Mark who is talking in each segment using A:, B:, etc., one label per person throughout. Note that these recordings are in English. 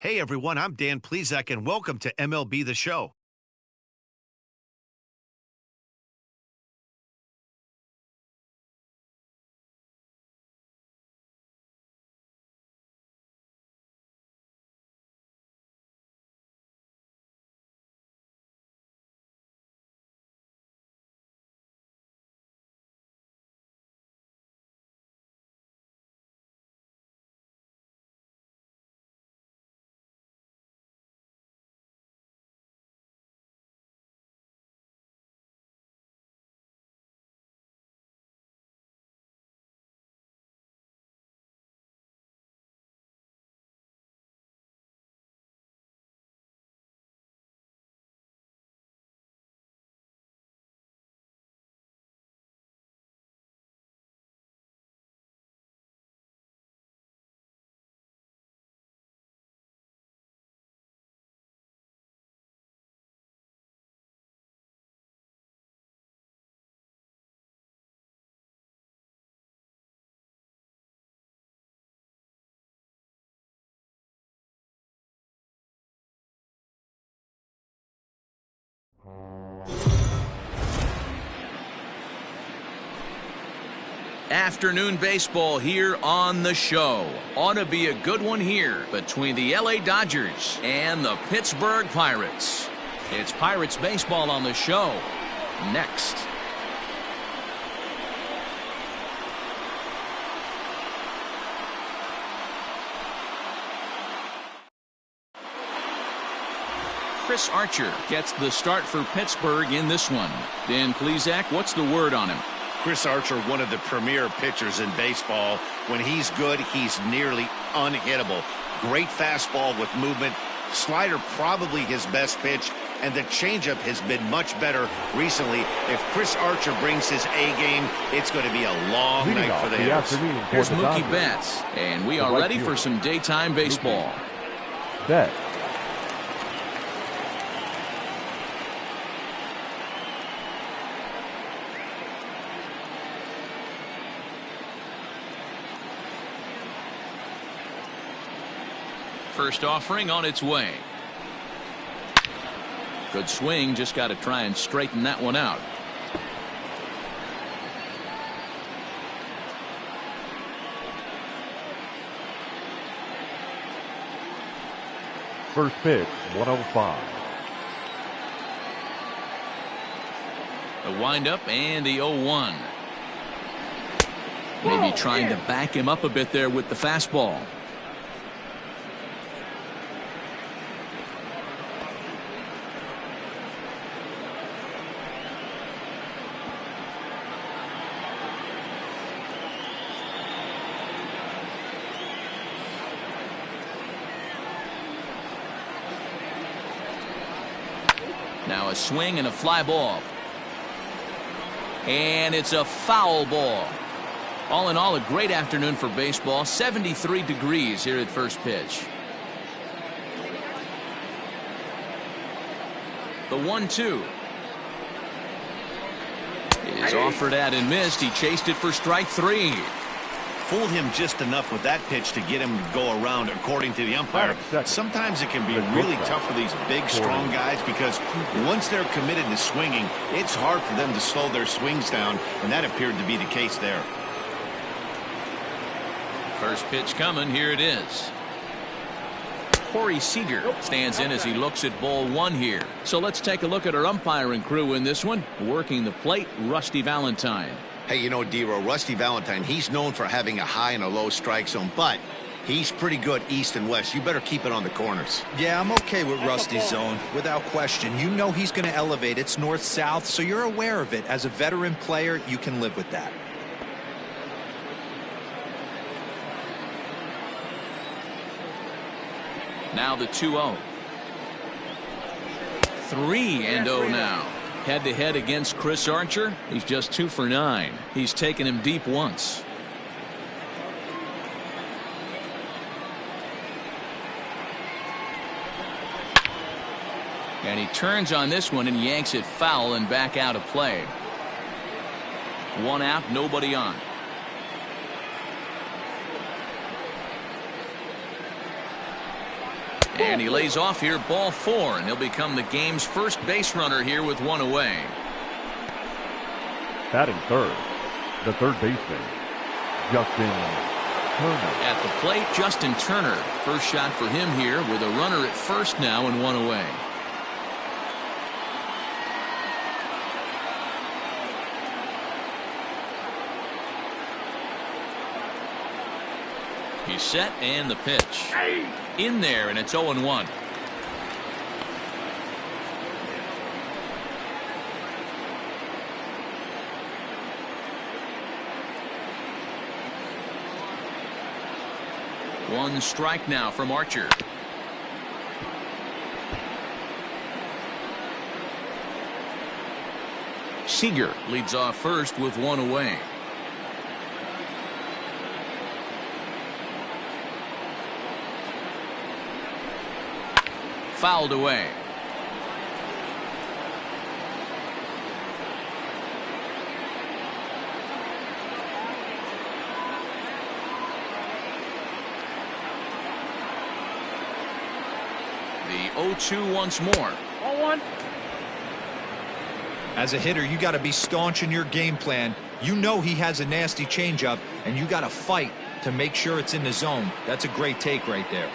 A: Hey everyone, I'm Dan Plezak and welcome to MLB The Show.
B: Afternoon baseball here on the show. Ought to be a good one here between the LA Dodgers and the Pittsburgh Pirates. It's Pirates baseball on the show. Next. Chris Archer gets the start for Pittsburgh in this one. Dan Plezak, what's the word on him?
A: Chris Archer, one of the premier pitchers in baseball. When he's good, he's nearly unhittable. Great fastball with movement. Slider probably his best pitch, and the changeup has been much better recently. If Chris Archer brings his A game, it's going to be a long night for the hitters.
B: Here's Mookie Betts, and we are ready for some daytime baseball.
C: Bet.
B: First offering on its way. Good swing, just got to try and straighten that one out.
C: First pitch, 105.
B: The windup and the 0-1. Maybe trying to back him up a bit there with the fastball. Now a swing and a fly ball. And it's a foul ball. All in all, a great afternoon for baseball. 73 degrees here at first pitch. The 1-2 is offered at and missed. He chased it for strike three.
A: Fooled him just enough with that pitch to get him to go around, according to the umpire. Sometimes it can be really tough for these big, strong guys because once they're committed to swinging, it's hard for them to slow their swings down, and that appeared to be the case there.
B: First pitch coming. Here it is. Corey Seager stands in as he looks at ball one here. So let's take a look at our umpiring crew in this one. Working the plate, Rusty Valentine.
A: Hey, you know, D-Row, Rusty Valentine, he's known for having a high and a low strike zone, but he's pretty good east and west. You better keep it on the corners.
D: Yeah, I'm okay with Rusty's zone, without question. You know he's going to elevate. It's north-south, so you're aware of it. As a veteran player, you can live with that.
B: Now the 2-0. 3-0 now. Head-to-head against Chris Archer. He's just 2 for 9. He's taken him deep once. And he turns on this one and yanks it foul and back out of play. 1 out, nobody on. And he lays off here, ball 4, and he'll become the game's first base runner here with 1 away.
C: Batting third, the third baseman, Justin Turner.
B: At the plate, Justin Turner. First shot for him here with a runner at first now and 1 away. He's set and the pitch. In there, and it's 0-1. One strike now from Archer. Seager leads off first with 1 away. Fouled away. The 0-2 once more.
E: 0-1.
D: As a hitter, you got to be staunch in your game plan. You know he has a nasty changeup, and you got to fight to make sure it's in the zone. That's a great take right there.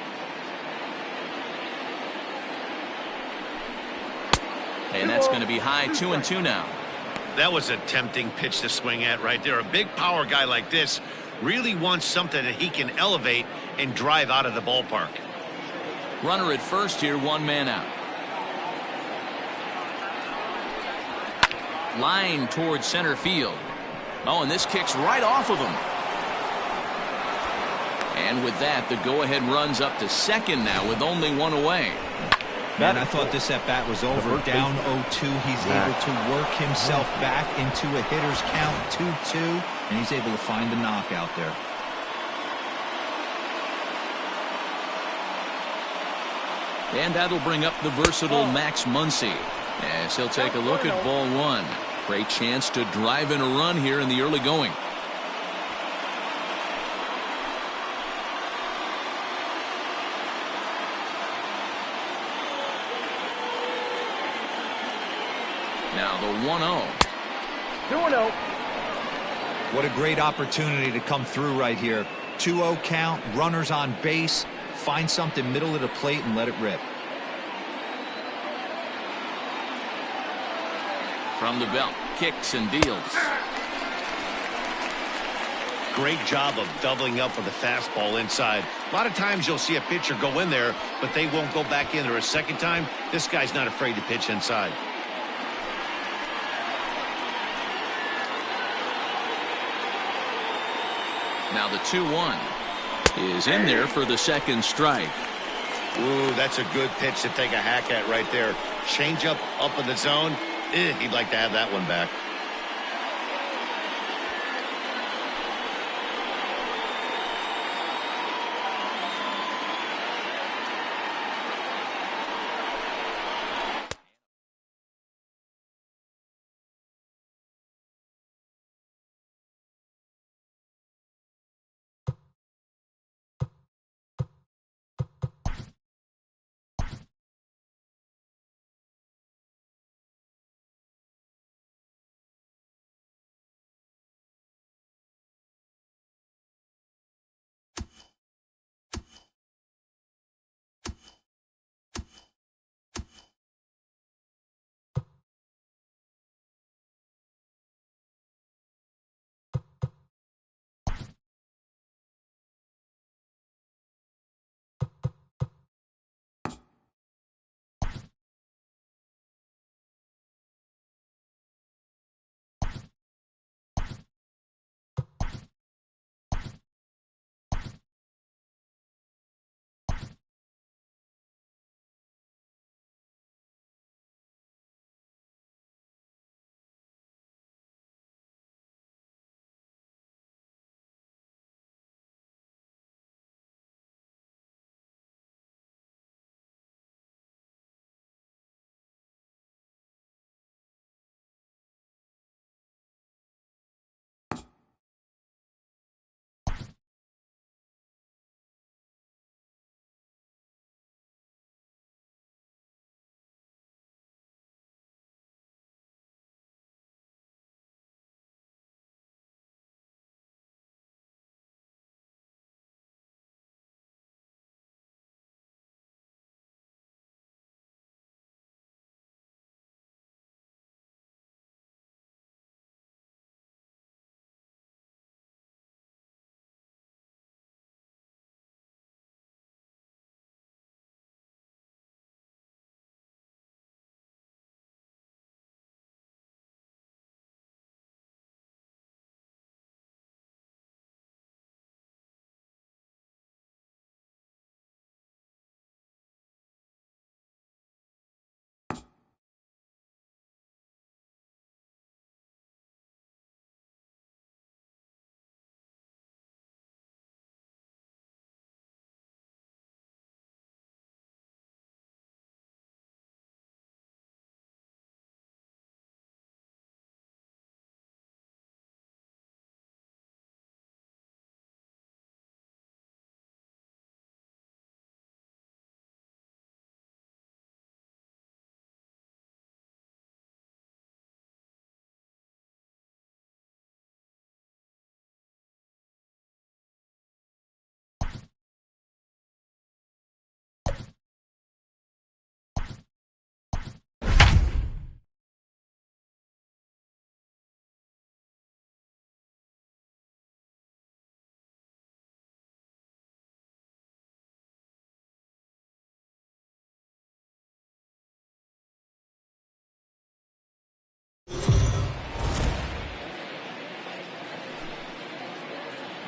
B: And that's going to be high, 2-2 now.
A: That was a tempting pitch to swing at right there. A big power guy like this really wants something that he can elevate and drive out of the ballpark.
B: Runner at first here, 1 man out. Line towards center field. Oh, and this kicks right off of him. And with that, the go-ahead runs up to second now with only 1 away.
D: Man, I thought this at-bat was over. Down 0-2. He's able to work himself back into a hitter's count, 2-2, and he's able to find the knockout there.
B: And that'll bring up the versatile Max Muncy as he'll take a look at ball 1. Great chance to drive in a run here in the early going. Now the 1-0.
E: 2-0.
D: What a great opportunity to come through right here. 2-0 count, runners on base. Find something middle of the plate and let it rip.
B: From the belt, kicks and deals.
A: Great job of doubling up with a fastball inside. A lot of times you'll see a pitcher go in there, but they won't go back in there a second time. This guy's not afraid to pitch inside.
B: Now the 2-1 is in there for the second strike.
A: Ooh, that's a good pitch to take a hack at right there. Change up in the zone. He'd like to have that one back.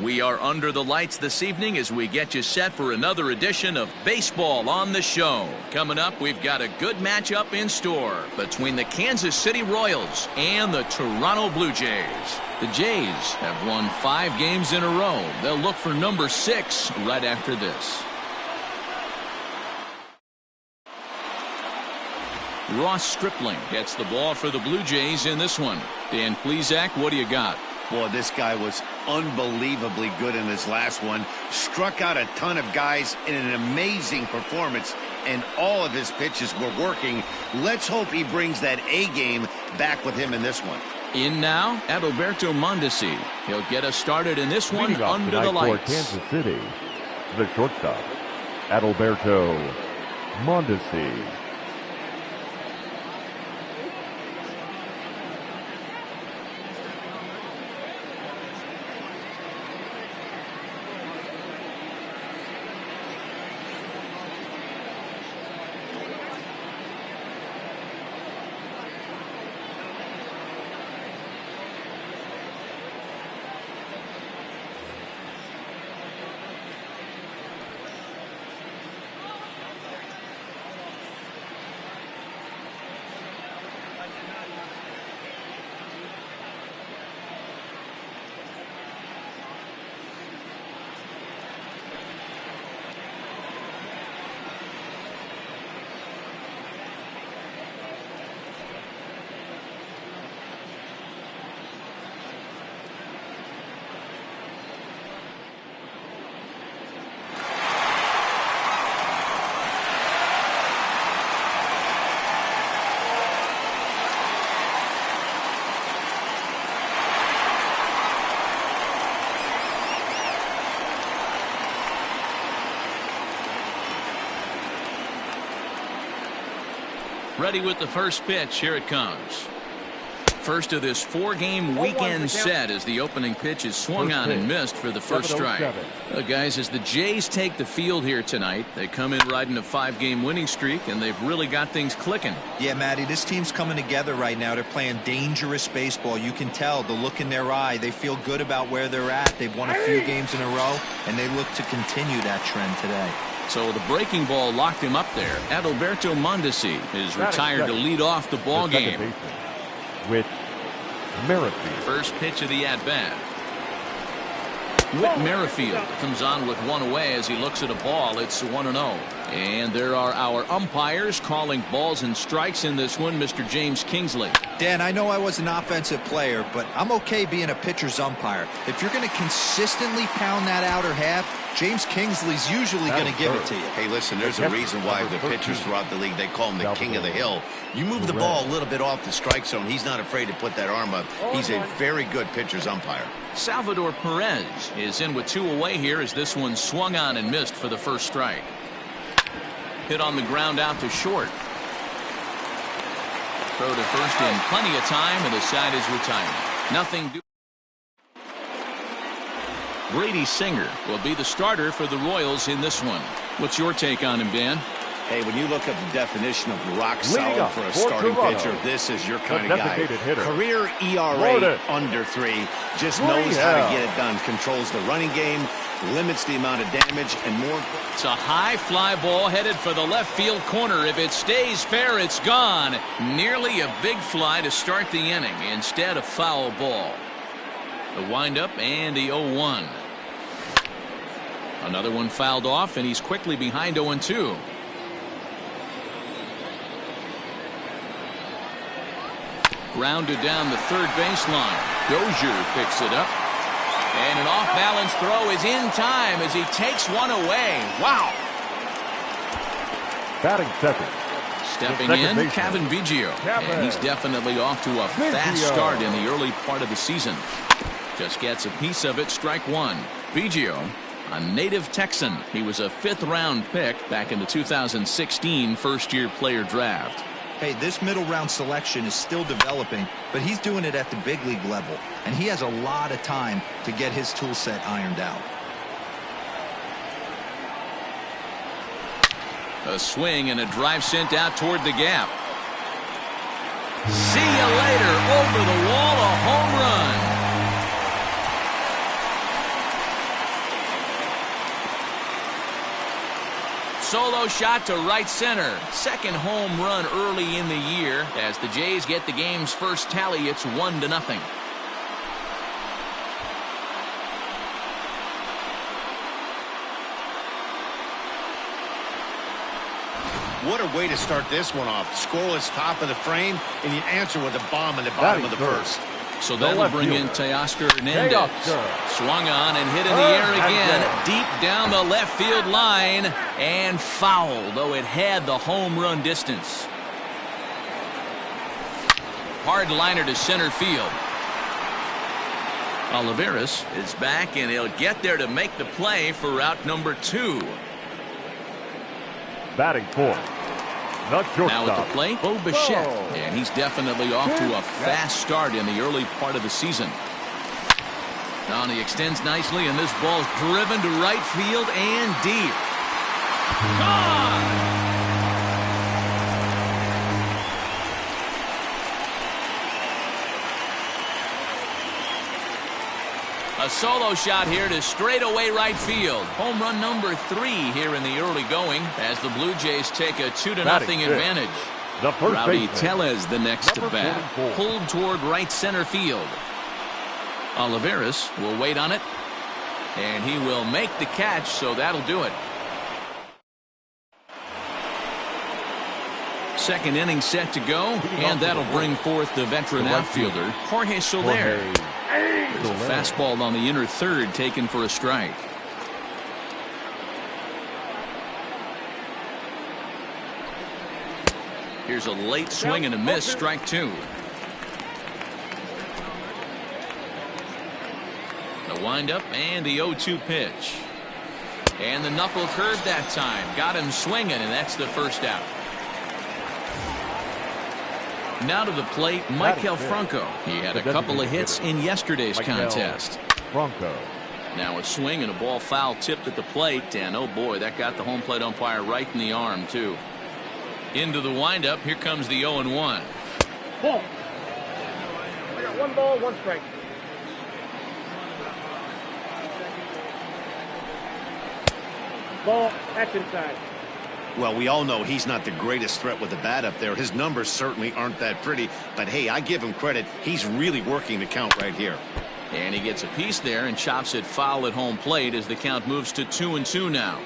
B: We are under the lights this evening as we get you set for another edition of Baseball on the Show. Coming up, we've got a good matchup in store between the Kansas City Royals and the Toronto Blue Jays. The Jays have won 5 games in a row. They'll look for number 6 right after this. Ross Stripling gets the ball for the Blue Jays in this one. Dan Plesac, what do you got?
A: Boy, this guy was unbelievably good in his last one. Struck out a ton of guys in an amazing performance, and all of his pitches were working. Let's hope he brings that A game back with him in this one.
B: In now, Adalberto Mondesi. He'll get us started in this one under the lights.
C: For Kansas City, the shortstop, Adalberto Mondesi.
B: Ready with the first pitch. Here it comes. First of this 4-game weekend set as the opening pitch is swung on and missed for the first strike. Guys, as the Jays take the field here tonight, they come in riding a 5-game winning streak, and they've really got things clicking.
D: Yeah, Matty, this team's coming together right now. They're playing dangerous baseball. You can tell the look in their eye. They feel good about where they're at. They've won a few games in a row, and they look to continue that trend today.
B: So the breaking ball locked him up there. Adalberto Mondesi is retired to lead off the ball game.
C: With Merrifield.
B: First pitch of the at-bat. Whit Merrifield comes on with one away as he looks at a ball. It's 1-0. And there are our umpires calling balls and strikes in this one, Mr. James Kingsley.
D: Dan, I know I was an offensive player, but I'm okay being a pitcher's umpire. If you're going to consistently pound that outer half, James Kingsley's usually going to give it to you.
A: Hey, listen, there's a reason why the pitchers throughout the league, they call him the king of the hill. You move the ball a little bit off the strike zone, he's not afraid to put that arm up. He's a very good pitcher's umpire.
B: Salvador Perez is in with 2 away here as this one swung on and missed for the first strike. Hit on the ground out to short. Throw to first in plenty of time, and the side is retired. Nothing. Brady Singer will be the starter for the Royals in this one. What's your take on him, Dan?
A: Hey, when you look up the definition of rock solid for a starting pitcher, this is your kind of guy. Career ERA under 3. Just knows how to get it done. Controls the running game, limits the amount of damage, and more.
B: It's a high fly ball headed for the left field corner. If it stays fair, it's gone. Nearly a big fly to start the inning. Instead, a foul ball. The windup and the 0-1. Another one fouled off, and he's quickly behind 0-2. Grounded down the third baseline. Dozier picks it up. And an off-balance throw is in time as he takes one away. Wow.
C: Batting second.
B: Stepping in, Kevin Biggio. And he's definitely off to a fast start in the early part of the season. Just gets a piece of it, strike 1. Biggio, a native Texan. He was a 5th-round pick back in the 2016 first-year player draft.
D: Hey, this middle round selection is still developing, but he's doing it at the big league level, and he has a lot of time to get his tool set ironed out.
B: A swing and a drive sent out toward the gap. See you later. Over the wall, a home run. solo shot to right center. Second home run early in the year. As the Jays get the game's first tally, it's 1-0.
A: What a way to start this one off. Scoreless top of the frame, and you answer with a bomb in the bottom of the first.
B: So that'll bring in Teoscar Hernandez. Swung on and hit in the air again, deep down the left field line, and foul, though it had the home run distance. Hard liner to center field. Olivares is back, and he'll get there to make the play for route number 2.
C: Batting fourth, the shortstop.
B: Now at the plate, Bo Bichette, and he's definitely off to a fast start in the early part of the season. Now he extends nicely, and this ball's driven to right field and deep. Gone! A solo shot here to straightaway right field. Home run number 3 here in the early going as the Blue Jays take a 2-0 advantage. Rowdy Tellez the next to bat. Pulled toward right center field. Olivares will wait on it. And he will make the catch, so that'll do it. Second inning set to go, and that'll bring forth the veteran outfielder, Jorge Soler. There's a fastball on the inner third taken for a strike. Here's a late swing and a miss, strike 2. The windup and the 0-2 pitch. And the knuckle curve that time. Got him swinging, and that's the first out. Now to the plate, Michael Franco. He had a couple of hits in yesterday's contest.
C: Franco.
B: Now a swing and a ball foul tipped at the plate, and oh boy, that got the home plate umpire right in the arm too. Into the windup, here comes the 0-1.
E: Ball. I got 1 ball, 1 strike. Ball, that's inside.
A: Well, we all know he's not the greatest threat with the bat up there. His numbers certainly aren't that pretty. But, hey, I give him credit. He's really working the count right here.
B: And he gets a piece there and chops it foul at home plate as the count moves to 2-2 now.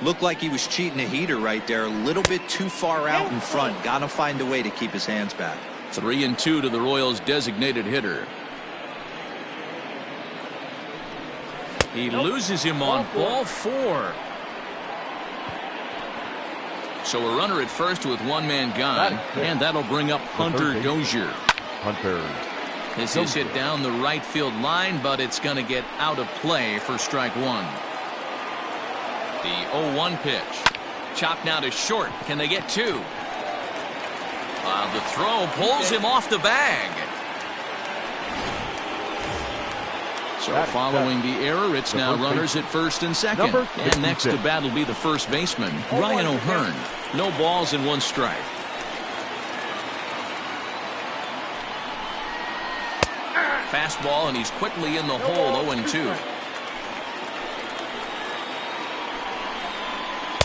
D: Looked like he was cheating a heater right there. A little bit too far out in front. Got to find a way to keep his hands back.
B: 3-2 to the Royals' designated hitter. He loses him on ball 4. So a runner at first with 1 man gone, and that'll bring up Hunter Dozier. This is hit down the right field line, but it's going to get out of play for strike 1. The 0-1 pitch. Chopped now to short. Can they get 2? The throw pulls him off the bag. So following the error, it's now runners at first and second. And next to bat will be the first baseman, Ryan O'Hearn. No balls and 1 strike. Fastball, and he's quickly in the hole, 0-2.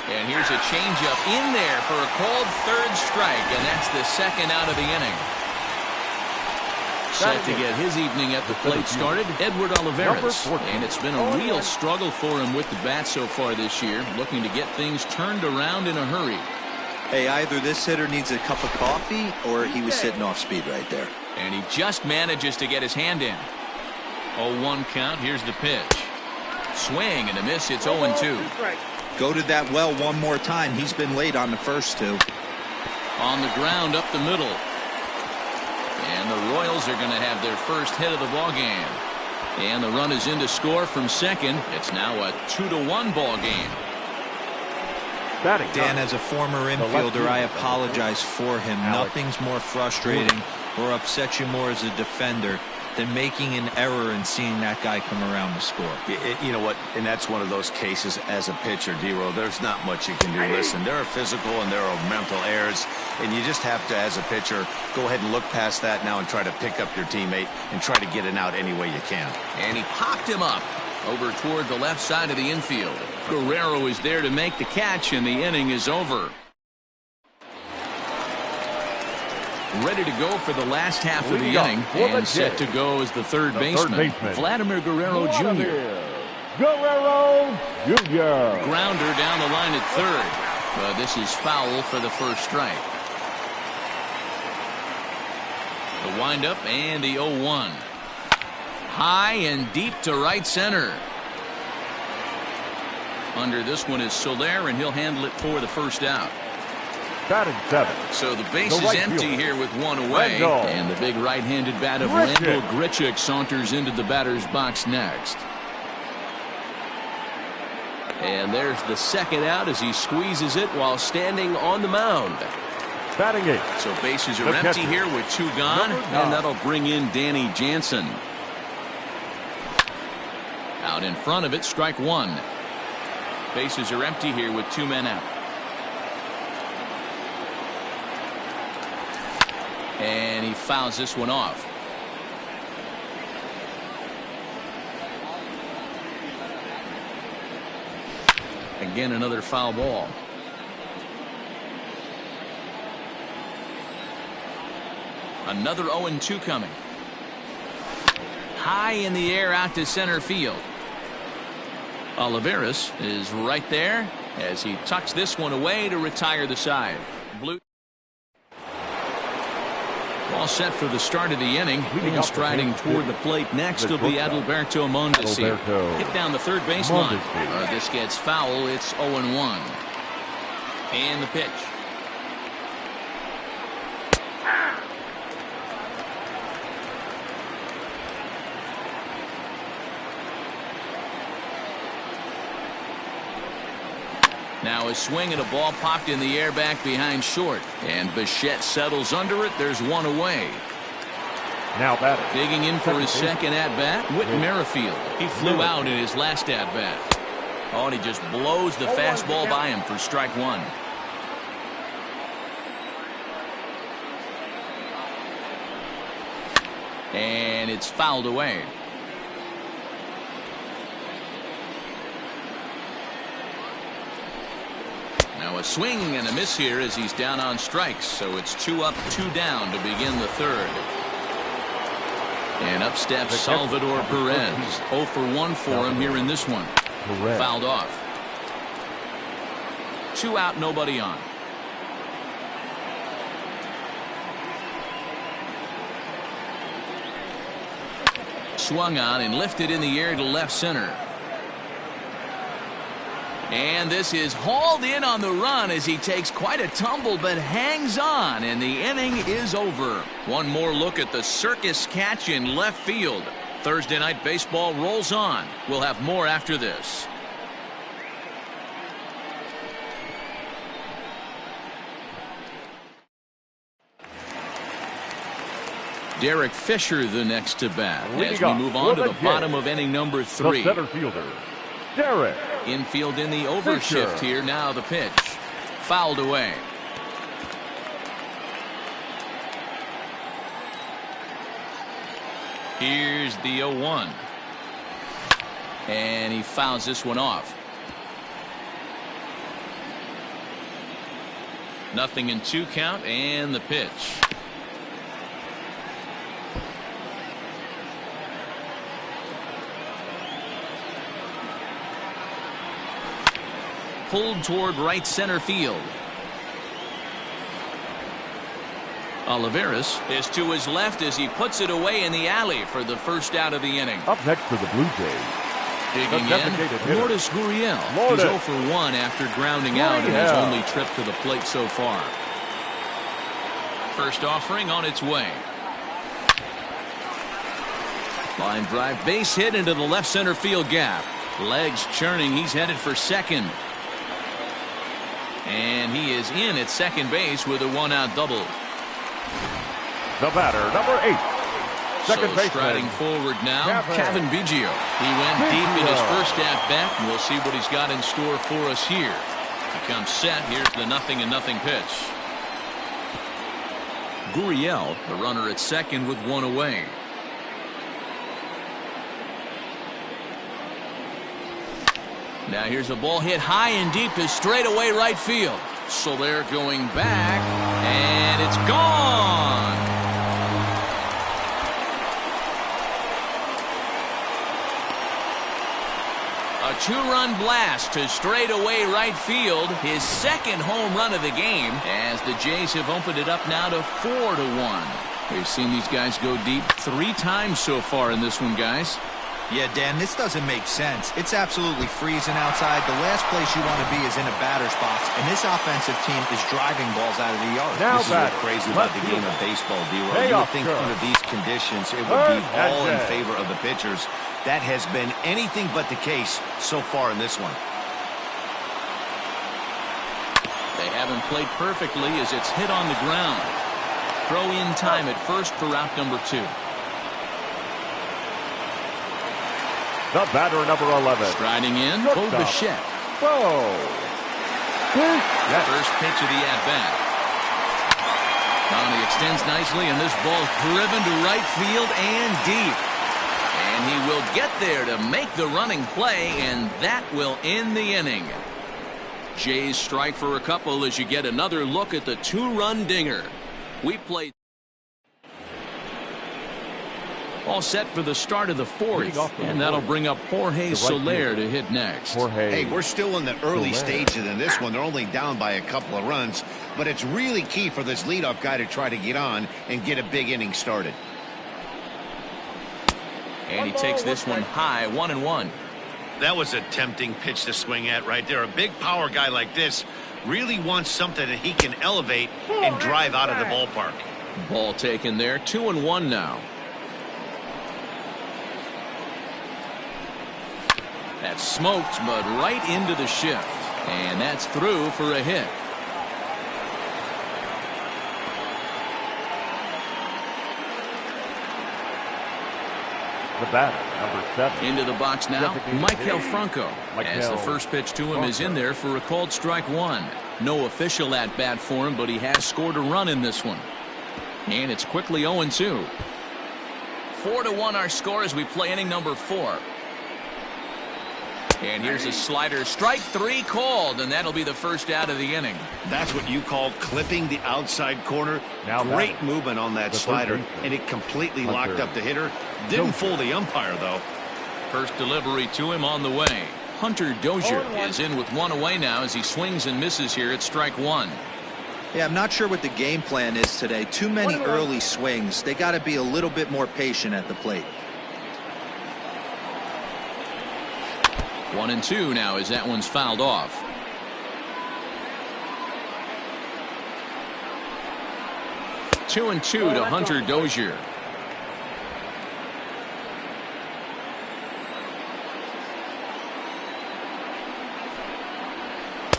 B: And here's a changeup in there for a called 3rd strike, and that's the 2nd out of the inning. Set to get his evening at the plate started, Edward Olivares. And it's been a real struggle for him with the bat so far this year, looking to get things turned around in a hurry.
D: Hey, either this hitter needs a cup of coffee or he was sitting off speed right there.
B: And he just manages to get his hand in. 0-1 count. Here's the pitch. Swing and a miss. It's 0-2.
D: Go to that well one more time. He's been late on the first 2.
B: On the ground up the middle. And the Royals are going to have their first hit of the ball game. And the run is in to score from second. It's now a 2-1 ball game.
D: Dan, as a former infielder, I apologize for him. Nothing's more frustrating or upsets you more as a defender than making an error and seeing that guy come around to score.
A: You know what? And that's one of those cases as a pitcher, D-Row. There's not much you can do. Listen, there are physical and there are mental errors, and you just have to, as a pitcher, go ahead and look past that now and try to pick up your teammate and try to get it out any way you can.
B: And he popped him up. Over toward the left side of the infield. Guerrero is there to make the catch, and the inning is over. Ready to go for the last half of the inning, and set to go as the third baseman, Vladimir Guerrero Jr.
C: Guerrero Jr.
B: Grounder down the line at third, but this is foul for the first strike. The windup and the 0-1. High and deep to right center. Under this one is Soler, and he'll handle it for the first out.
C: Batting 7.
B: So the base is empty here with one away, and the big right-handed bat of Randal Grichuk saunters into the batter's box next. And there's the second out as he squeezes it while standing on the mound.
C: Batting 8.
B: So bases are empty here with 2 gone, and that'll bring in Danny Jansen. Out in front of it, strike 1. Bases are empty here with 2 men out. And he fouls this one off. Again, another foul ball. Another 0-2 coming. High in the air out to center field. Olivares is right there as he tucks this one away to retire the side. Blue. All set for the start of the inning. And striding toward the plate next will be Adalberto Mondesi. Hit down the third baseline. This gets foul. It's 0-1. And the pitch. Now a swing and a ball popped in the air back behind short. And Bichette settles under it. There's one away.
C: Now batting.
B: Digging in for his second at-bat, Whit Merrifield. He flew out in his last at-bat. Oh, and he just blows the fastball by him for strike 1. And it's fouled away. Now a swing and a miss here as he's down on strikes. So it's 2 up, 2 down to begin the third. And up steps Salvador Perez. 0 for 1 for him here in this one. Fouled off. 2 out, nobody on. Swung on and lifted in the air to left center. And this is hauled in on the run as he takes quite a tumble but hangs on, and the inning is over. One more look at the circus catch in left field. Thursday Night Baseball rolls on. We'll have more after this. Derek Fisher the next to bat as we move on to the bottom of inning number 3.
C: The center fielder, Derek.
B: Infield in the overshift here. Now the pitch. Fouled away. Here's the 0-1. And he fouls this one off. Nothing in 2 count, and the pitch. Pulled toward right center field. Olivares is to his left as he puts it away in the alley for the first out of the inning.
C: Up next for the Blue Jays.
B: Digging in, Lourdes Gurriel. He's 0 for 1 after grounding out in his only trip to the plate so far. First offering on its way. Line drive, base hit into the left center field gap. Legs churning, he's headed for second. And he is in at second base with a 1-out double.
C: The batter, number 8. Second baseman.
B: Striding forward now, Kevin Biggio. He went deep in his first at-bat, and we'll see what he's got in store for us here. He comes set. Here's the 0-0 pitch. Gurriel, the runner at second with 1 away. Now here's a ball hit high and deep to straightaway right field. Soler going back, and it's gone. A two-run blast to straightaway right field, his second home run of the game, as the Jays have opened it up now to 4-1. We've seen these guys go deep 3 times so far in this one, guys.
D: Yeah, Dan, this doesn't make sense. It's absolutely freezing outside. The last place you want to be is in a batter's box, and this offensive team is driving balls out of the yard.
C: Now
A: this is what's crazy about the game of baseball, D-Roll. You would think under these conditions it would be all in favor of the pitchers. That has been anything but the case so far in this one.
B: They haven't played perfectly as it's hit on the ground. Throw in time at first for out number 2.
C: The batter, number 11.
B: Striding in, Bo Bichette. First pitch of the at-bat. He extends nicely, and this ball driven to right field and deep. And he will get there to make the running play, and that will end the inning. Jays strike for a couple as you get another look at the 2-run dinger. We played all set for the start of the 4th, and that'll bring up Jorge Soler to hit next.
A: Hey, we're still in the early stages in this one. They're only down by a couple of runs, but it's really key for this leadoff guy to try to get on and get a big inning started.
B: And he takes this one high, 1-1.
A: That was a tempting pitch to swing at right there. A big power guy like this really wants something that he can elevate and drive out of the ballpark.
B: Ball taken there, 2-1 now. That's smoked, but right into the shift. And that's through for a hit.
C: The batter, number 7.
B: Into the box now, Michael Franco. As the first pitch to him is in there for a called strike 1. No official at bat for him, but he has scored a run in this one. And it's quickly 0-2. 4-1 our score as we play inning number 4. And here's a slider. Strike 3 called, and that'll be the first out of the inning.
A: That's what you call clipping the outside corner.
C: Now
A: great movement on that slider, and it completely locked up the hitter. Didn't fool the umpire, though.
B: First delivery to him on the way. Hunter Dozier is in with 1 away now as he swings and misses here at strike 1.
D: Yeah, I'm not sure what the game plan is today. Too many early swings. They got to be a little bit more patient at the plate.
B: 1-2 now as that one's fouled off. Two and two to Hunter Dozier.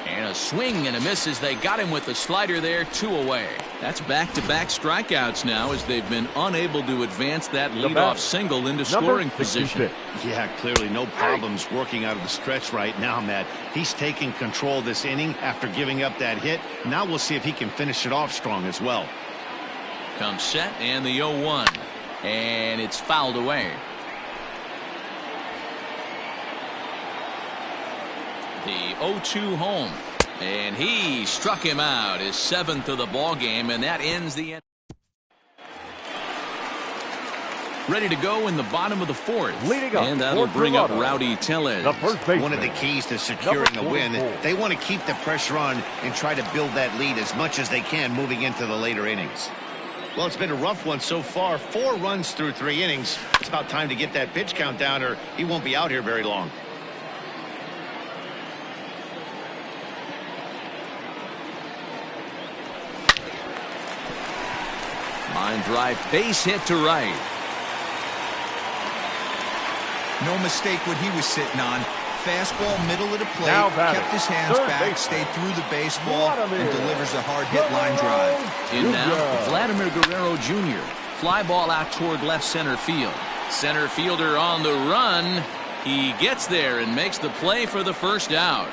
B: And a swing and a miss as they got him with the slider there. 2 away. That's back-to-back strikeouts now as they've been unable to advance that leadoff single into scoring position.
A: Yeah, clearly no problems working out of the stretch right now, Matt. He's taking control of this inning after giving up that hit. Now we'll see if he can finish it off strong as well.
B: Comes set and the 0-1. And it's fouled away. The 0-2 home. And he struck him out, his 7th of the ball game, and that ends the end. Ready to go in the bottom of the 4th. And that'll bring up Rowdy Tellez.
A: One of the keys to securing a win, they want to keep the pressure on and try to build that lead as much as they can moving into the later innings. Well, it's been a rough one so far. 4 runs through 3 innings. It's about time to get that pitch count down or he won't be out here very long.
B: Line drive, base hit to right.
D: No mistake what he was sitting on. Fastball, middle of the plate, kept his hands back, stayed through the baseball, and delivers a hard hit line drive.
B: In now, Vladimir Guerrero Jr. Fly ball out toward left center field. Center fielder on the run. He gets there and makes the play for the first out.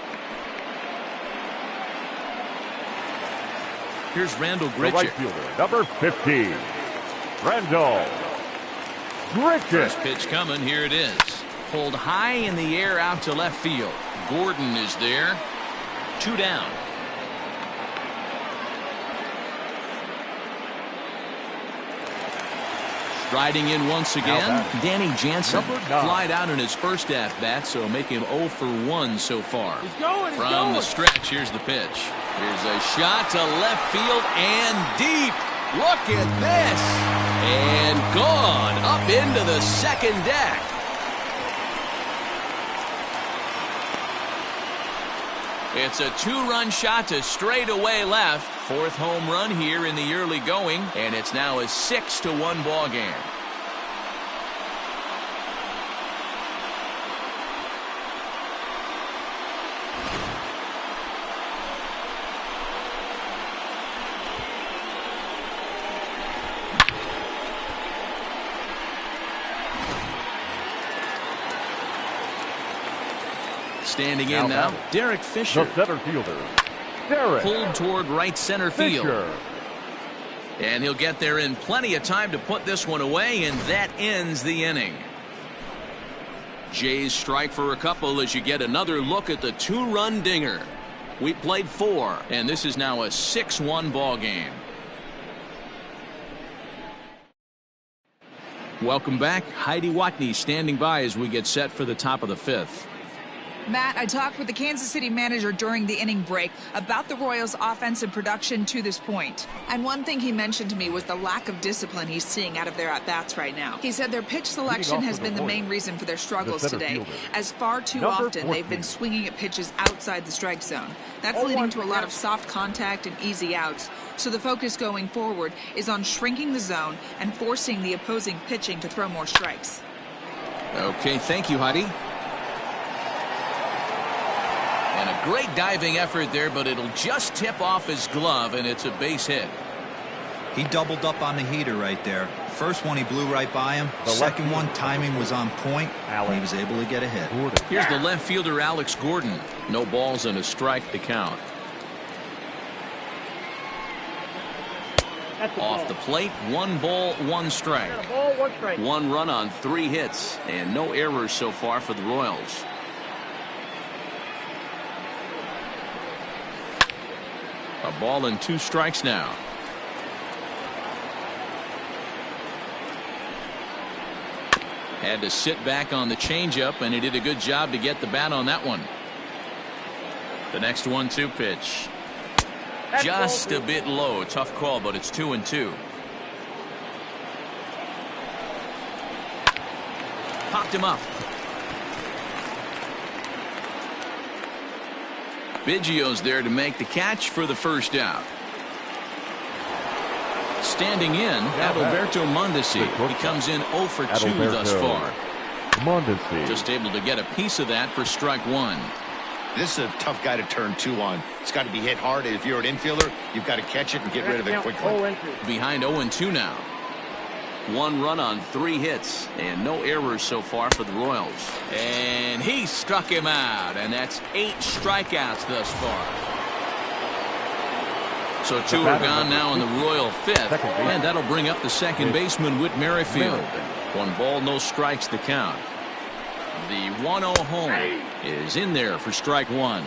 B: Here's Randall Grichuk.
C: The right fielder, number 15, Randall Grichuk.
B: First pitch coming. Here it is. pulled high in the air out to left field. Gordon is there. 2 down. Striding in once again, Danny Jansen. Flied out in his first at-bat, so make him 0 for 1 so far. From the stretch, here's the pitch. Here's a shot to left field and deep. Look at this. And gone up into the second deck. It's a 2-run shot to straightaway left. 4th home run here in the early going, and it's now a 6-1 ball game. Standing in now, Derek Fisher.
C: The center fielder, Derek.
B: Pulled toward right center field.
C: Fisher.
B: And he'll get there in plenty of time to put this one away, and that ends the inning. Jays strike for a couple as you get another look at the 2-run dinger. We played 4, and this is now a 6-1 ball game. Welcome back. Heidi Watney standing by as we get set for the top of the 5th.
F: Matt, I talked with the Kansas City manager during the inning break about the Royals' offensive production to this point. And one thing he mentioned to me was the lack of discipline he's seeing out of their at-bats right now. He said their pitch selection has been the main reason for their struggles today, as far too often they've been swinging at pitches outside the strike zone. That's leading to a lot of soft contact and easy outs. So the focus going forward is on shrinking the zone and forcing the opposing pitching to throw more strikes.
B: Okay, thank you, Heidi. And a great diving effort there, but it'll just tip off his glove, and it's a base hit.
D: He doubled up on the heater right there. First one, he blew right by him. The second one, timing was on point, and he was able to get a hit.
B: Here's the left fielder, Alex Gordon. No balls and a strike to count. Off the plate, 1 ball, 1 strike. 1 run on 3 hits, and no errors so far for the Royals. A ball and 2 strikes now. Had to sit back on the changeup, and he did a good job to get the bat on that one. The next 1-2 pitch. Just a bit low. Tough call, but it's 2-2. Popped him up. Biggio's there to make the catch for the first out. Standing in, Adalberto Mondesi. He comes in 0 for 2 thus far.
C: Mondesi.
B: Just able to get a piece of that for strike 1.
A: This is a tough guy to turn 2 on. It's got to be hit hard. If you're an infielder, you've got to catch it and get rid of it quickly.
B: Behind 0-2 now. 1 run on 3 hits, and no errors so far for the Royals. And he struck him out, and that's 8 strikeouts thus far. So 2 are gone now in the Royal 5th, and that'll bring up the second baseman, Whit Merrifield. 1 ball, no strikes to count. The 1-0 home is in there for strike 1.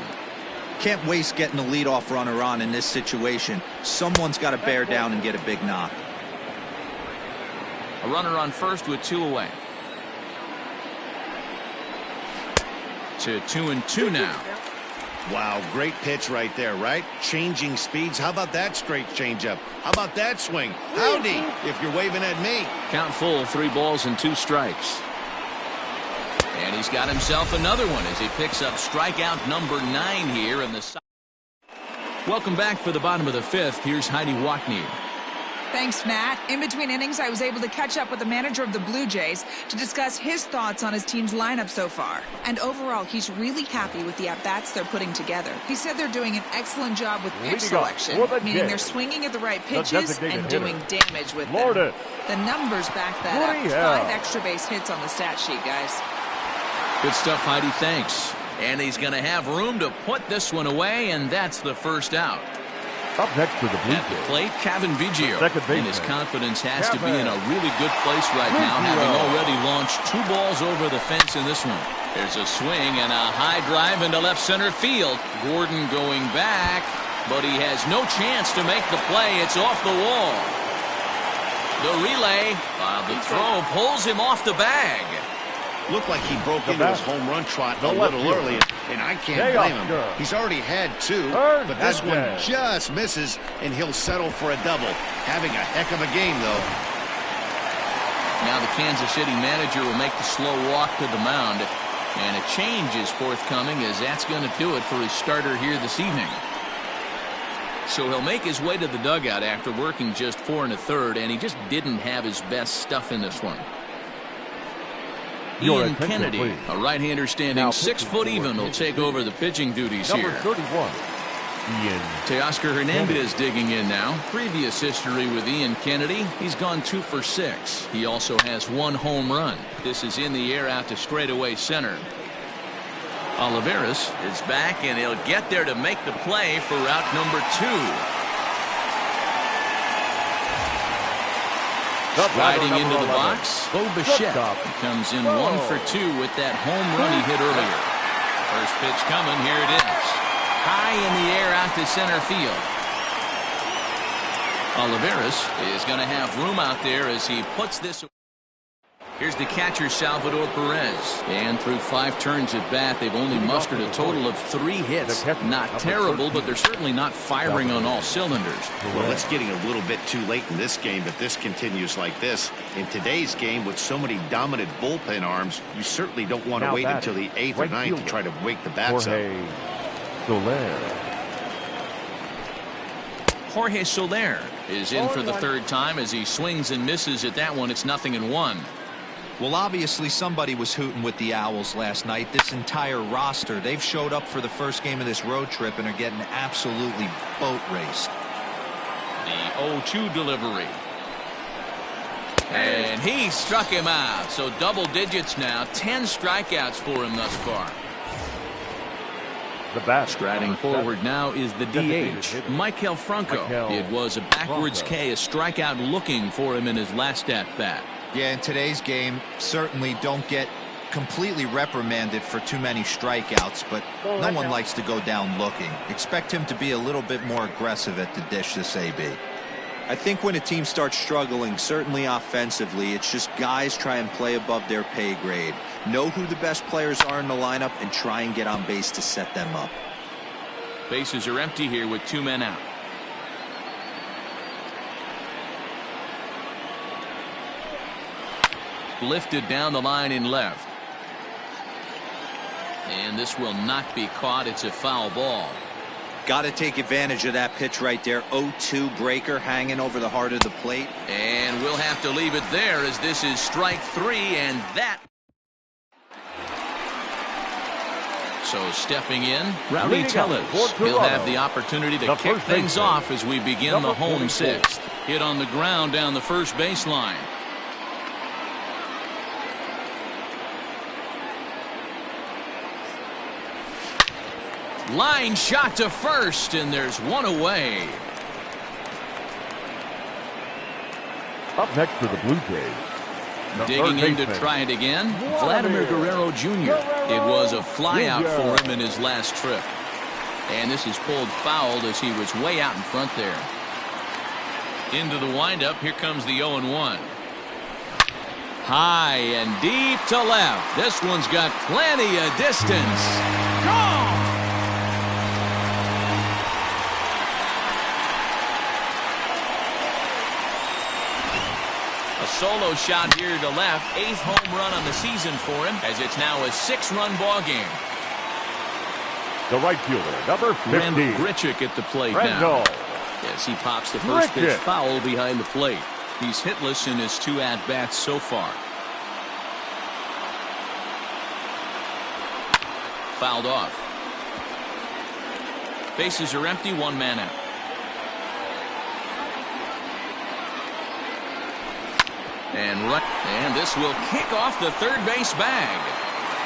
D: Can't waste getting the leadoff runner on in this situation. Someone's got to bear down and get a big knock.
B: A runner on first with 2 away. To 2-2 now.
A: Wow, great pitch right there, right? Changing speeds. How about that straight changeup? How about that swing? Howdy, if you're waving at me.
B: Count full, 3 balls and 2 strikes. And he's got himself another one as he picks up strikeout number 9 here in the side. Welcome back for the bottom of the 5th. Here's Heidi Watney.
F: Thanks, Matt. In between innings, I was able to catch up with the manager of the Blue Jays to discuss his thoughts on his team's lineup so far. And overall, he's really happy with the at-bats they're putting together. He said they're doing an excellent job with pitch selection, meaning they're swinging at the right pitches and doing damage with them. The numbers back that up. 5 extra base hits on the stat sheet, guys.
B: Good stuff, Heidi. Thanks. And he's going to have room to put this one away, and that's the first out.
C: Up next for the Blue
B: At the
C: Jays,
B: plate, Vyyyurq8hUy5KY7nDck2uwajCG3
C: second
B: and his
C: baseman.
B: confidence has to be in a really good place right now, having already launched 2 balls over the fence in this one. There's a swing and a high drive into left center field. Gordon going back, but he has no chance to make the play. It's off the wall. The relay, the throw pulls him off the bag.
A: Looked like he broke into his home run trot a little early, and I can't blame him. He's already had 2, but this one just misses, and he'll settle for a double. Having a heck of a game, though.
B: Now the Kansas City manager will make the slow walk to the mound, and a change is forthcoming, as that's going to do it for his starter here this evening. So he'll make his way to the dugout after working just 4 1/3, and he just didn't have his best stuff in this one. Ian Kennedy,
C: please.
B: a right-hander standing
C: Now
B: 6 foot even, will take over the pitching duties
C: Number
B: here.
C: 31, Ian.
B: Teoscar Hernandez digging in now. Previous history with Ian Kennedy, he's gone 2 for 6. He also has 1 home run. This is in the air out to straightaway center. Olivares is back, and he'll get there to make the play for route number 2. Sliding into the box, Bo Bichette comes in 1 for 2 with that home run he hit earlier. First pitch coming, here it is. High in the air out to center field. Olivares is going to have room out there as he puts this. Here's the catcher, Salvador Perez. And through 5 turns at bat, they've only mustered a total of 3 hits. Not terrible, but they're certainly not firing on all cylinders.
A: Well, it's getting a little bit too late in this game if this continues like this. In today's game, with so many dominant bullpen arms, you certainly don't want to wait until the 8th or 9th to try to wake the bats up.
B: Jorge Soler is in for the 3rd time as he swings and misses at that one. It's 0-1.
D: Well, obviously somebody was hooting with the Owls last night. This entire roster, they've showed up for the first game of this road trip and are getting absolutely boat raced.
B: The 0-2 delivery. And he struck him out. So double digits now. 10 strikeouts for him thus far.
C: The bat.
B: Striding forward now is the DH, Michael Franco. It was a backwards K, a strikeout looking for him in his last at-bat.
D: Yeah, in today's game, certainly don't get completely reprimanded for too many strikeouts, but no one likes to go down looking. Expect him to be a little bit more aggressive at the dish this AB. I think when a team starts struggling, certainly offensively, it's just guys try and play above their pay grade. Know who the best players are in the lineup and try and get on base to set them up.
B: Bases are empty here with 2 men out. Lifted down the line in left. And this will not be caught. It's a foul ball.
D: Got to take advantage of that pitch right there. 0-2 breaker hanging over the heart of the plate.
B: And we'll have to leave it there as this is strike 3, and that. So stepping in, Rowdy Tellez. He'll have the opportunity to kick things off as we begin the home 6th. Hit on the ground down the first baseline. Line shot to first, and there's 1 away.
C: Up next for the Blue Jays,
B: Digging in to try it again, Vladimir Guerrero Jr. It was a flyout for him in his last trip. And this is pulled fouled as he was way out in front there. Into the windup, here comes the 0-1. High and deep to left. This one's got plenty of distance. Gone! A solo shot here to left. 8th home run on the season for him, as it's now a 6-run ball game.
C: the right fielder, number 50.
B: Randall Grichuk at the plate now. Yes, he pops the first pitch foul behind the plate. He's hitless in his 2 at-bats so far. Fouled off. Bases are empty, 1 man out. And this will kick off the third base bag.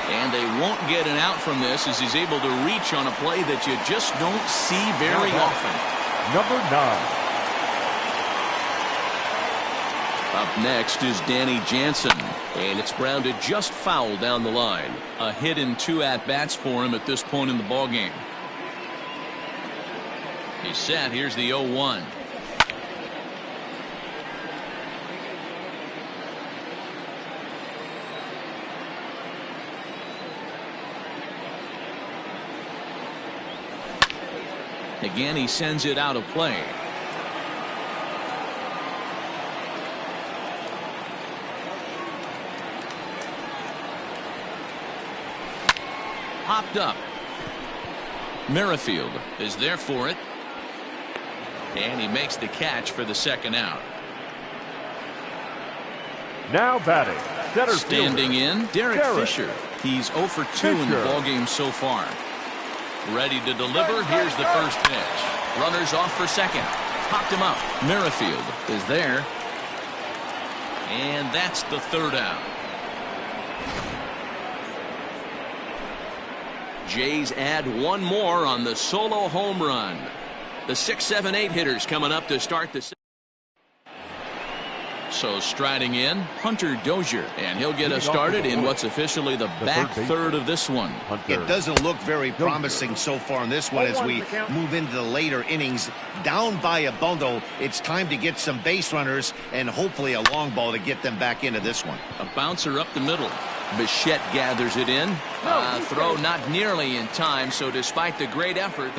B: And they won't get an out from this as he's able to reach on a play that you just don't see very often.
C: number 9.
B: Up next is Danny Jansen, and it's grounded just foul down the line. A hit in 2 at-bats for him at this point in the ballgame. He's set. Here's the 0-1. Again, he sends it out of play. Popped up. Merrifield is there for it. And he makes the catch for the second out.
C: Now batting, center
B: Standing
C: fielder,
B: in, Derek Fisher. He's 0 for 2 in the ballgame so far. Ready to deliver. Here's the first pitch. Runners off for second. Popped him up. Merrifield is there. And that's the third out. Jays add one more on the solo home run. The 6, 7, 8 hitters coming up to start the. So striding in, Hunter Dozier, and he'll get us started in what's officially the back third of this one.
A: It doesn't look very promising so far in this one as we move into the later innings. Down by a bundle, it's time to get some base runners and hopefully a long ball to get them back into this one.
B: A bouncer up the middle. Bichette gathers it in. Throw not nearly in time, so despite the great effort,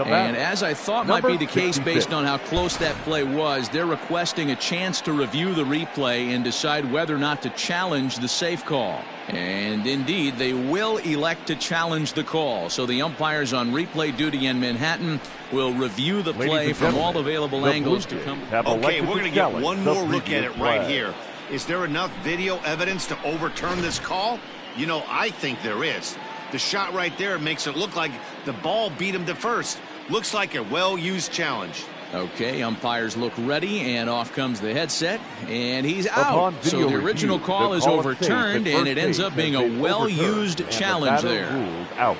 B: and as I thought might be the case based on how close that play was, they're requesting a chance to review the replay and decide whether or not to challenge the safe call. And indeed, they will elect to challenge the call. So the umpires on replay duty in Manhattan will review the play from all available angles to come.
A: Okay, we're going to get one more look at it right here. Is there enough video evidence to overturn this call? You know, I think there is. The shot right there makes it look like the ball beat him to first. Looks like a well-used challenge.
B: Okay, umpires look ready, and off comes the headset, and he's out. So the original call is overturned, and it ends up being a well-used challenge there.
C: Out.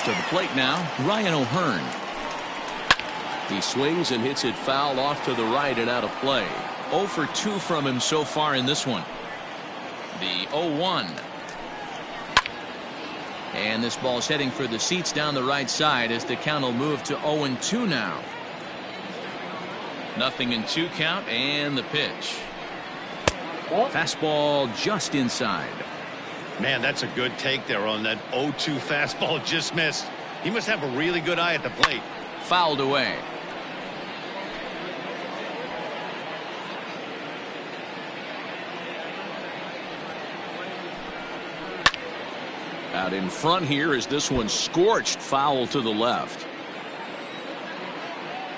B: To the plate now, Ryan O'Hearn. He swings and hits it foul off to the right and out of play. 0 for 2 from him so far in this one. The 0-1. And this ball's heading for the seats down the right side as the count will move to 0-2 now. 0-2 count and the pitch. Fastball just inside.
A: Man, that's a good take there on that 0-2 fastball. Just missed. He must have a really good eye at the plate.
B: Fouled away. Out in front here is this one scorched foul to the left.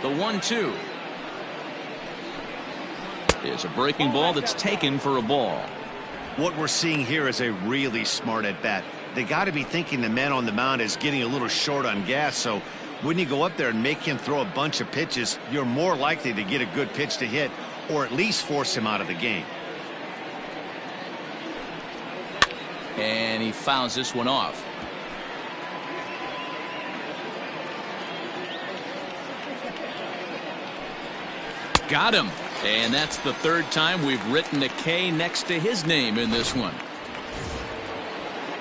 B: The 1-2 is a breaking ball that's taken for a ball.
A: What we're seeing here is a really smart at bat. They got to be thinking the man on the mound is getting a little short on gas, so when you go up there and make him throw a bunch of pitches, you're more likely to get a good pitch to hit or at least force him out of the game.
B: And he fouls this one off. Got him. And that's the third time we've written a K next to his name in this one.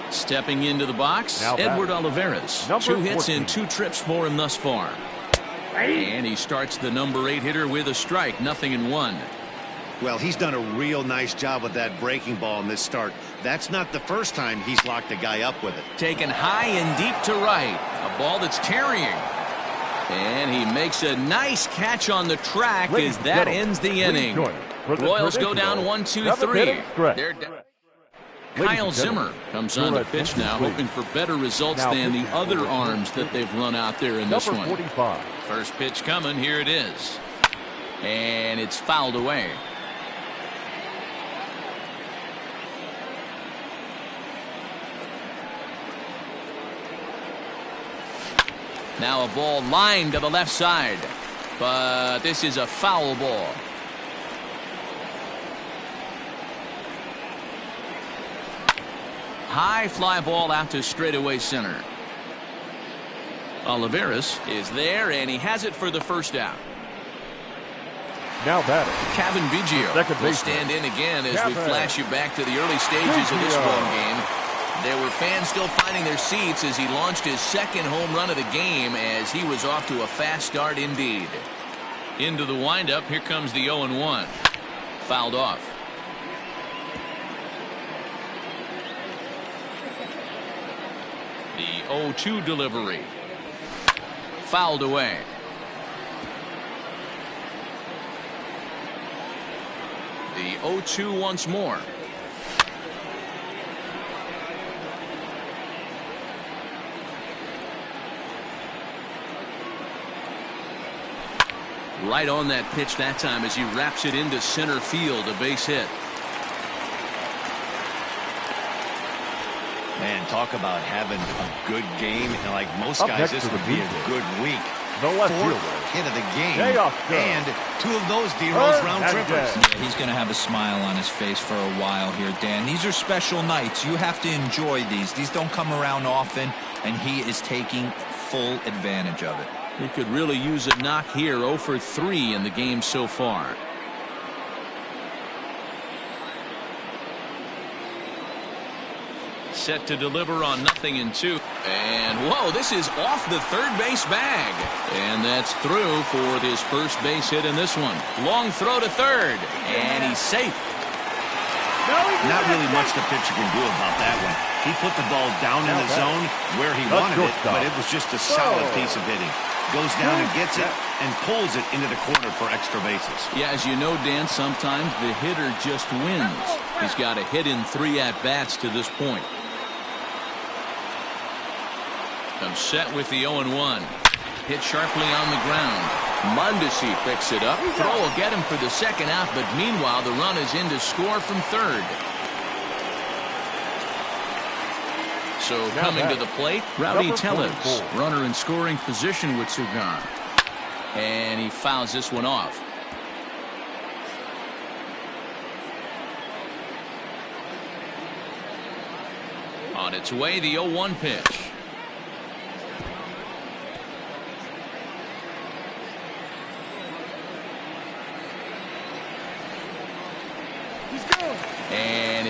B: Stepping into the box, Edward Olivares. 2 hits and 2 trips for him thus far. And he starts the number 8 hitter with a strike. 0-1.
A: Well, he's done a real nice job with that breaking ball in this start. That's not the first time he's locked a guy up with it.
B: Taken high and deep to right. A ball that's tarrying. And he makes a nice catch on the track as that ends the inning. Royals go down 1-2-3. They're down. Kyle Zimmer comes on the pitch now, hoping for better results than the other arms that they've run out there in this one. First pitch coming. Here it is. And it's fouled away. Now a ball lined to the left side, but this is a foul ball. High fly ball out to straightaway center. Olivares is there, and he has it for the first out.
C: Now batting,
B: Kevin Biggio will stand in again as we flash you back to the early stages of this ball game. There were fans still finding their seats as he launched his second home run of the game as he was off to a fast start indeed. Into the windup, here comes the 0-1. Fouled off. The 0-2 delivery. Fouled away. The 0-2 once more. Right on that pitch that time as he wraps it into center field, a base hit.
A: Man, talk about having a good game. And like most guys, this would be a good week. Fourth hit of the game. And 2 of those D-Rose round trippers.
D: Yeah, he's going to have a smile on his face for a while here, Dan. These are special nights. You have to enjoy these. These don't come around often, and he is taking full advantage of it.
B: He could really use a knock here. 0 for 3 in the game so far. Set to deliver on 0-2. And whoa, this is off the third base bag. And that's through for his first base hit in this one. Long throw to third. And he's safe.
A: Not really much the pitcher can do about that one. He put the ball down in the zone where he wanted it, but it was just a solid piece of hitting. Goes down and gets it and pulls it into the corner for extra bases.
B: Yeah, as you know, Dan, sometimes the hitter just wins. He's got a hit in 3 at-bats to this point. I'm set with the 0-1. Hit sharply on the ground. Mondesi picks it up. Throw will get him for the second out, but meanwhile the run is in to score from third. So coming to the plate, Rowdy Tellez, runner in scoring position with Sugan. And he fouls this one off. On its way, the 0-1 pitch.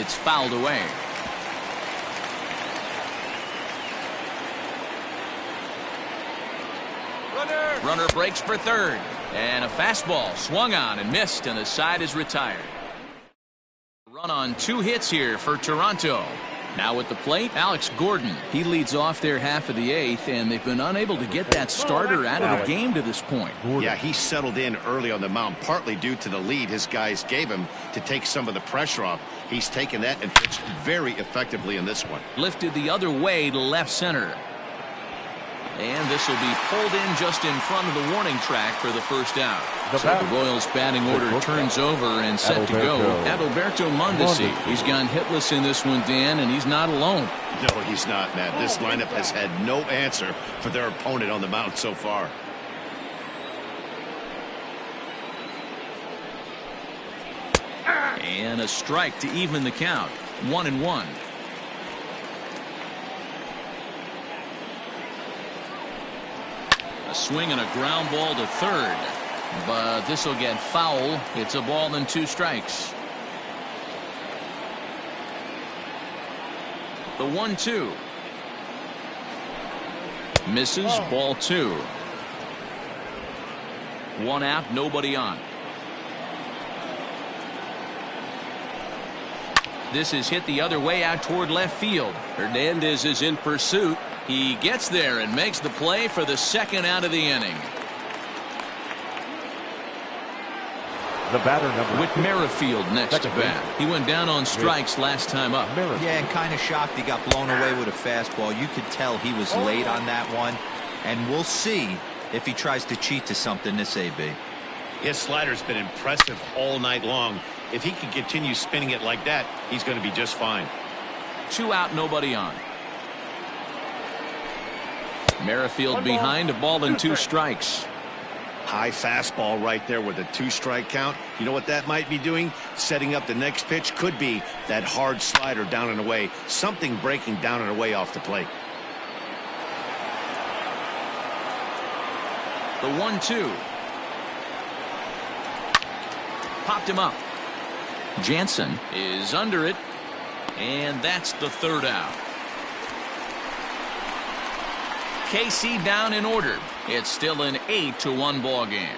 B: It's fouled away. Runner breaks for third. And a fastball swung on and missed, and the side is retired. Run on 2 hits here for Toronto. Now at the plate, Alex Gordon. He leads off their half of the 8th, and they've been unable to get that starter out of the game to this point.
A: Yeah, he settled in early on the mound, partly due to the lead his guys gave him to take some of the pressure off. He's taken that and pitched very effectively in this one.
B: Lifted the other way to left center. And this will be pulled in just in front of the warning track for the first out. So the Royals batting order turns over and set to go. Adalberto Mondesi. He's gone hitless in this one, Dan, and he's not alone.
A: No, he's not, Matt. This lineup has had no answer for their opponent on the mound so far.
B: And a strike to even the count. 1-1. A swing and a ground ball to third. But this will get foul. It's a ball and 2 strikes. The 1-2. Misses. Ball 2. 1 out, nobody on. This is hit the other way out toward left field. Hernandez is in pursuit. He gets there and makes the play for the 2nd out of the inning.
C: The batter, number
B: Whit Merrifield next to bat. He went down on strikes last time up.
D: Yeah, and kind of shocked he got blown away with a fastball. You could tell he was late on that one. And we'll see if he tries to cheat to something this AB.
A: His slider's been impressive all night long. If he can continue spinning it like that, he's going to be just fine.
B: 2 out, nobody on. Merrifield behind, a ball and 2 strikes.
A: High fastball right there with a 2-strike count. You know what that might be doing? Setting up the next pitch. Could be that hard slider down and away. Something breaking down and away off the plate.
B: The 1-2. Popped him up. Jansen is under it. And that's the 3rd out. KC down in order. It's still an 8-1 ball game.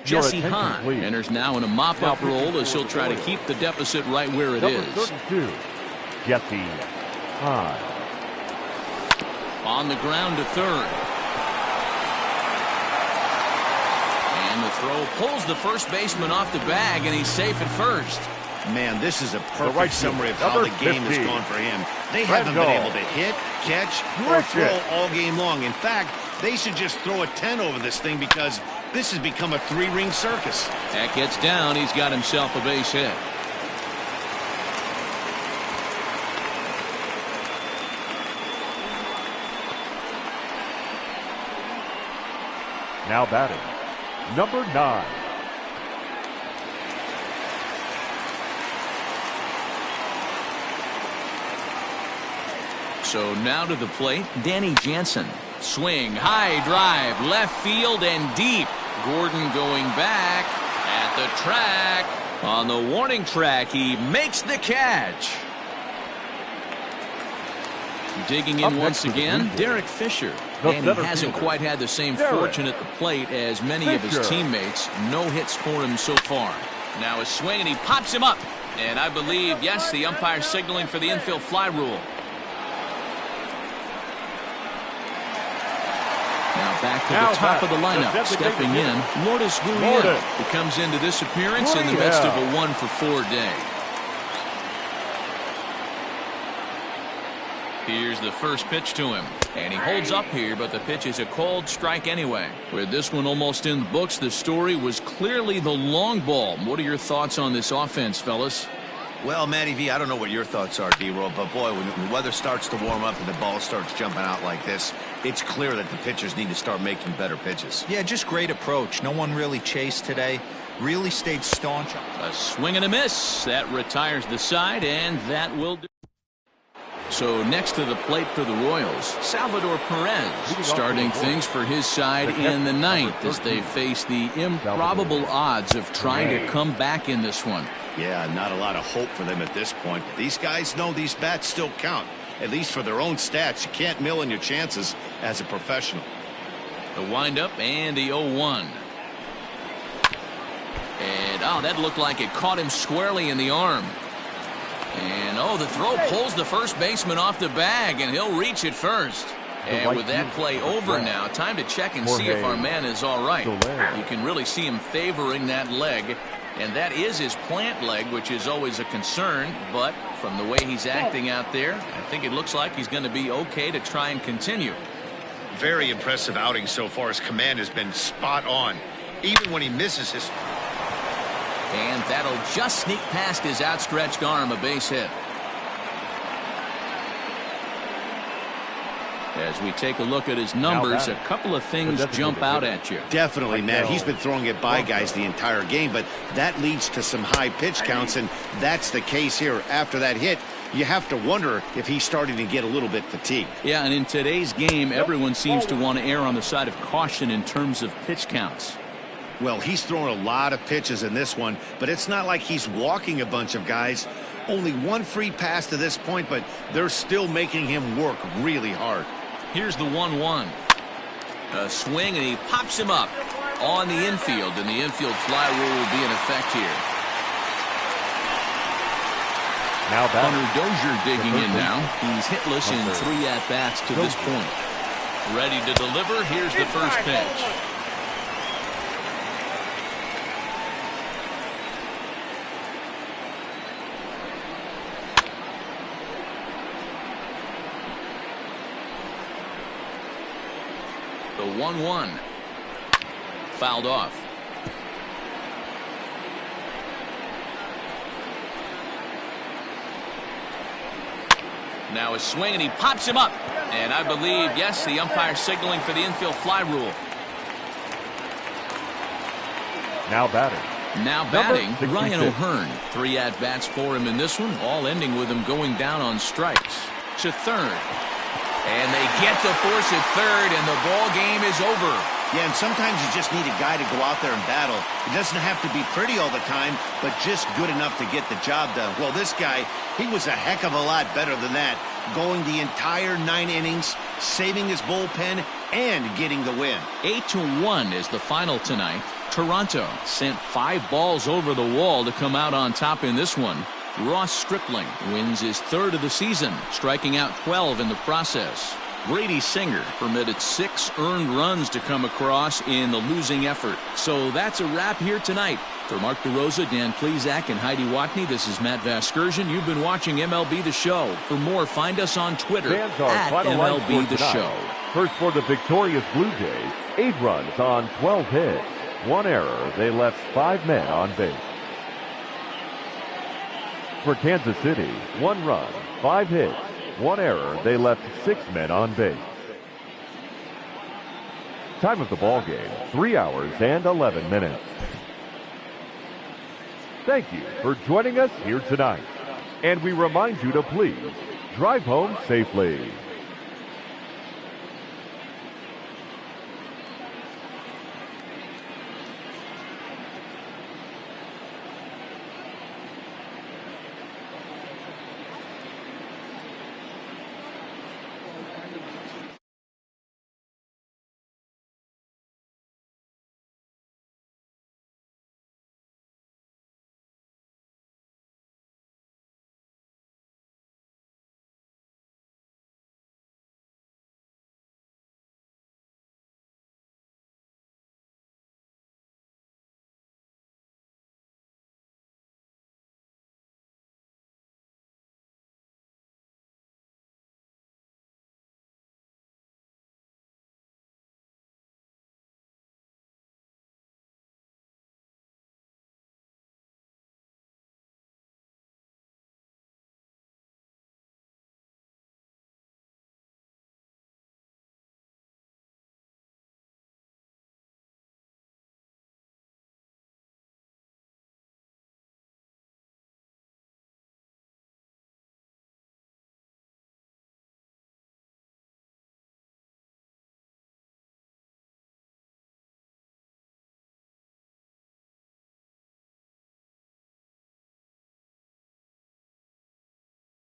B: Jesse
C: attention,
B: Hahn
C: please.
B: enters now in a mop-up role as he'll try to keep the deficit right where it
C: Number
B: is.
C: 32, Jesse Hahn.
B: On the ground to third. And the throw pulls the first baseman off the bag, and he's safe at first.
A: Man, this is a perfect
C: right
A: summary of
C: field,
A: how the
C: number
A: game has
C: 50.
A: gone for him. They haven't been able to hit, catch, or throw all game long. In fact, they should just throw a 10 over this thing because this has become a three-ring circus.
B: That gets down. He's got himself a base hit.
C: Now batting, number 9.
B: So now to the plate, Danny Jansen. Swing, high drive, left field and deep. Gordon going back at the track. On the warning track, he makes the catch. Digging in once again, Derek Fisher. And he hasn't quite had the same fortune at the plate as many of his teammates. No hits for him so far. Now a swing and he pops him up. And I believe, yes, the umpire signaling for the infield fly rule. Now back to the top of the lineup, stepping in, Lourdes Gurriel, who comes into this appearance in the midst of a 1-for-4 day. Here's the first pitch to him, and he holds up here, but the pitch is a called strike anyway. With this one almost in the books, the story was clearly the long ball. What are your thoughts on this offense, fellas?
A: Well, Matty V, I don't know what your thoughts are, D-Roll, but boy, when the weather starts to warm up and the ball starts jumping out like this, it's clear that the pitchers need to start making better pitches.
D: Yeah, just great approach. No one really chased today. Really stayed staunch.
B: A swing and a miss. That retires the side, and that will do. So next to the plate for the Royals, Salvador Perez starting things for his side in the ninth as they face the improbable odds of trying to come back in this one.
A: Yeah, not a lot of hope for them at this point. These guys know these bats still count, at least for their own stats. You can't mill in your chances as a professional.
B: The windup and the 0-1. And, oh, that looked like it caught him squarely in the arm. And, oh, the throw pulls the first baseman off the bag, and he'll reach it first. And with that play over now, time to check and see if our man is all right. You can really see him favoring that leg, and that is his plant leg, which is always a concern. But from the way he's acting out there, I think it looks like he's going to be okay to try and continue.
A: Very impressive outing so far. His command has been spot on, even when he misses his...
B: And that'll just sneak past his outstretched arm, a base hit. As we take a look at his numbers, a couple of things jump out at you.
A: Definitely, Matt. He's been throwing it by guys the entire game, but that leads to some high pitch counts, and that's the case here. After that hit, you have to wonder if he's starting to get a little bit fatigued.
B: Yeah, and in today's game, everyone seems to want to err on the side of caution in terms of pitch counts.
A: Well, he's throwing a lot of pitches in this one, but it's not like he's walking a bunch of guys. Only one free pass to this point, but they're still making him work really hard.
B: Here's the 1-1. A swing, and he pops him up on the infield, and the infield fly rule will be in effect here.
C: Now
B: Hunter Dozier digging in now. He's hitless in 3 at-bats to this point. Ready to deliver. Here's the first pitch. The 1-1. Fouled off. Now a swing, and he pops him up. And I believe, yes, the umpire signaling for the infield fly rule.
C: Now batting.
B: Now batting, Ryan O'Hearn. 3 at-bats for him in this one, all ending with him going down on strikes. To third. And they get the force at third, and the ball game is over.
A: Yeah, and sometimes you just need a guy to go out there and battle. It doesn't have to be pretty all the time, but just good enough to get the job done. Well, this guy, he was a heck of a lot better than that, going the entire 9 innings, saving his bullpen, and getting the win.
B: 8-1 is the final tonight. Toronto sent 5 balls over the wall to come out on top in this one. Ross Stripling wins his 3rd of the season, striking out 12 in the process. Brady Singer permitted 6 earned runs to come across in the losing effort. So that's a wrap here tonight. For Mark DeRosa, Dan Plesac, and Heidi Watney, this is Matt Vasgersian. You've been watching MLB The Show. For more, find us on Twitter at MLB The Show.
C: First for the victorious Blue Jays, 8 runs on 12 hits. 1 error. They left 5 men on base. For Kansas City, 1 run, 5 hits. 1 error. They left 6 men on base. Time of the ball game, 3 hours and 11 minutes. Thank you for joining us here tonight. And we remind you to please drive home safely.